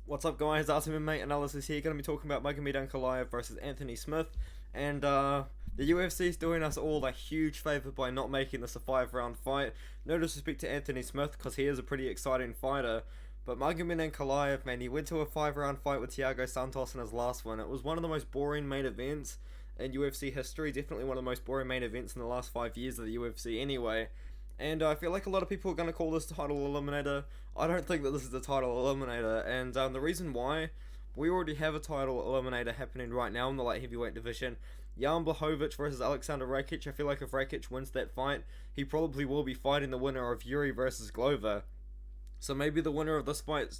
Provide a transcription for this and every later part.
What's up guys, Artem MMA Analysis here, going to be talking about Magomed Ankalaev versus Anthony Smith, and the UFC is doing us all a huge favour by not making this a 5-round fight. No disrespect to Anthony Smith, because he is a pretty exciting fighter, but Magomed Ankalaev, man, he went to a 5-round fight with Thiago Santos in his last one. It was one of the most boring main events in UFC history, definitely one of the most boring main events in the last 5 years of the UFC anyway. And I feel like a lot of people are going to call this title Eliminator. I don't think that this is the title Eliminator, and the reason why, we already have a title Eliminator happening right now in the light heavyweight division. Jan Blachowicz versus Alexander Rakic. I feel like if Rakic wins that fight, he probably will be fighting the winner of Yuri versus Glover. So maybe the winner of this fight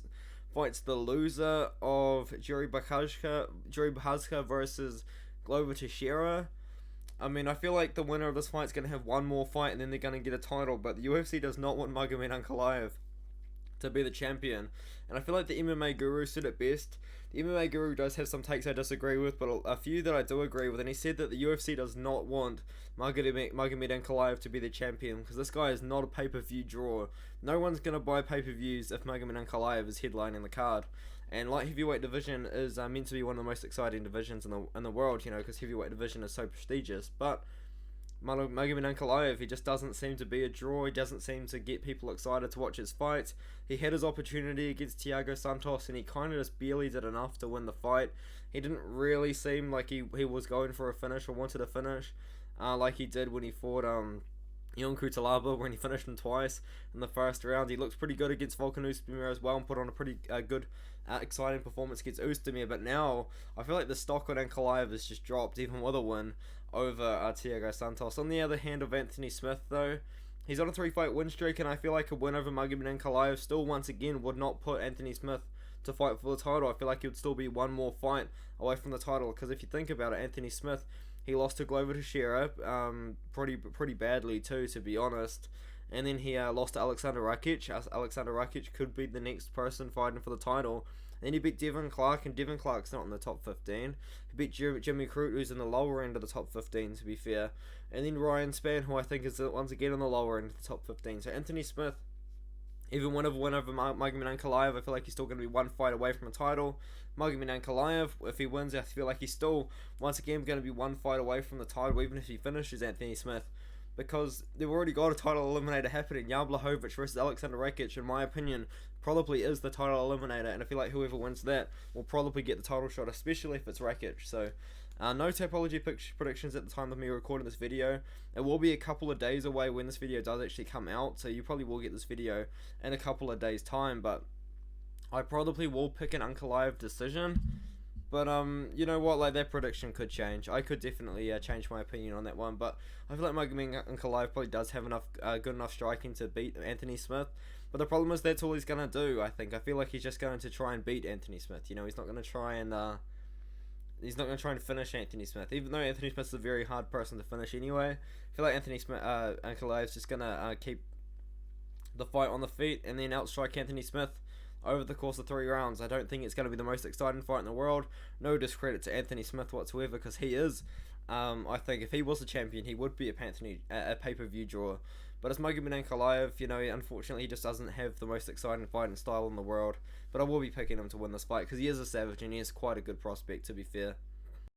fights the loser of Jiri Prochazka versus Glover Teixeira. I mean, I feel like the winner of this fight is going to have one more fight and then they're going to get a title, but the UFC does not want Magomed Ankalaev to be the champion. And I feel like the MMA Guru said it best. The MMA Guru does have some takes I disagree with, but a few that I do agree with, and he said that the UFC does not want Magomed Ankalaev to be the champion, because this guy is not a pay-per-view draw. No one's going to buy pay-per-views if Magomed Ankalaev is headlining the card. And light heavyweight division is meant to be one of the most exciting divisions in the world, you know, because heavyweight division is so prestigious. But Magomed Ankalaev, he just doesn't seem to be a draw. He doesn't seem to get people excited to watch his fights. He had his opportunity against Thiago Santos, and he kind of just barely did enough to win the fight. He didn't really seem like he was going for a finish or wanted a finish, like he did when he fought Ion Cutelaba, when he finished him twice in the first round. He looked pretty good against Volkan Oezdemir as well, and put on a pretty good, exciting performance against Oezdemir. But now, I feel like the stock on Ankalaev has just dropped, even with a win over Thiago Santos. On the other hand of Anthony Smith, though, he's on a 3-fight win streak, and I feel like a win over Magomed Ankalaev still, once again, would not put Anthony Smith to fight for the title. I feel like he would still be one more fight away from the title, because if you think about it, Anthony Smith, he lost to Glover Teixeira pretty badly too, to be honest. And then he lost to Alexander Rakic. Alexander Rakic could be the next person fighting for the title. Then he beat Devin Clark, and Devin Clark's not in the top 15. He beat Jimmy Crute, who's in the lower end of the top 15, to be fair. And then Ryan Spann, who I think is once again in the lower end of the top 15. So Anthony Smith, even win over Magomed Ankalaev, I feel like he's still going to be one fight away from a title. Magomed Ankalaev, if he wins, I feel like he's still, once again, going to be one fight away from the title, even if he finishes Anthony Smith. Because they've already got a title eliminator happening. Jan Blachowicz versus Alexander Rakic, in my opinion, probably is the title eliminator. And I feel like whoever wins that will probably get the title shot, especially if it's Rakic. So, no Tapology predictions at the time of me recording this video. It will be a couple of days away when this video does actually come out. So you probably will get this video in a couple of days' time. But I probably will pick an Ankalaev decision. But, you know what, like, that prediction could change. I could definitely change my opinion on that one, but I feel like Magomed Ankalaev probably does have enough good enough striking to beat Anthony Smith. But the problem is that's all he's going to do, I think. I feel like he's just going to try and beat Anthony Smith. You know, he's not going to try and finish Anthony Smith, even though Anthony Smith is a very hard person to finish anyway. I feel like Ankalaev is just going to keep the fight on the feet and then outstrike Anthony Smith over the course of 3 rounds. I don't think it's going to be the most exciting fight in the world. No discredit to Anthony Smith whatsoever, because he is. I think if he was a champion, he would be a pay-per-view draw. But as Magomed Ankalaev, you know, unfortunately, he just doesn't have the most exciting fighting style in the world. But I will be picking him to win this fight, because he is a savage and he is quite a good prospect, to be fair.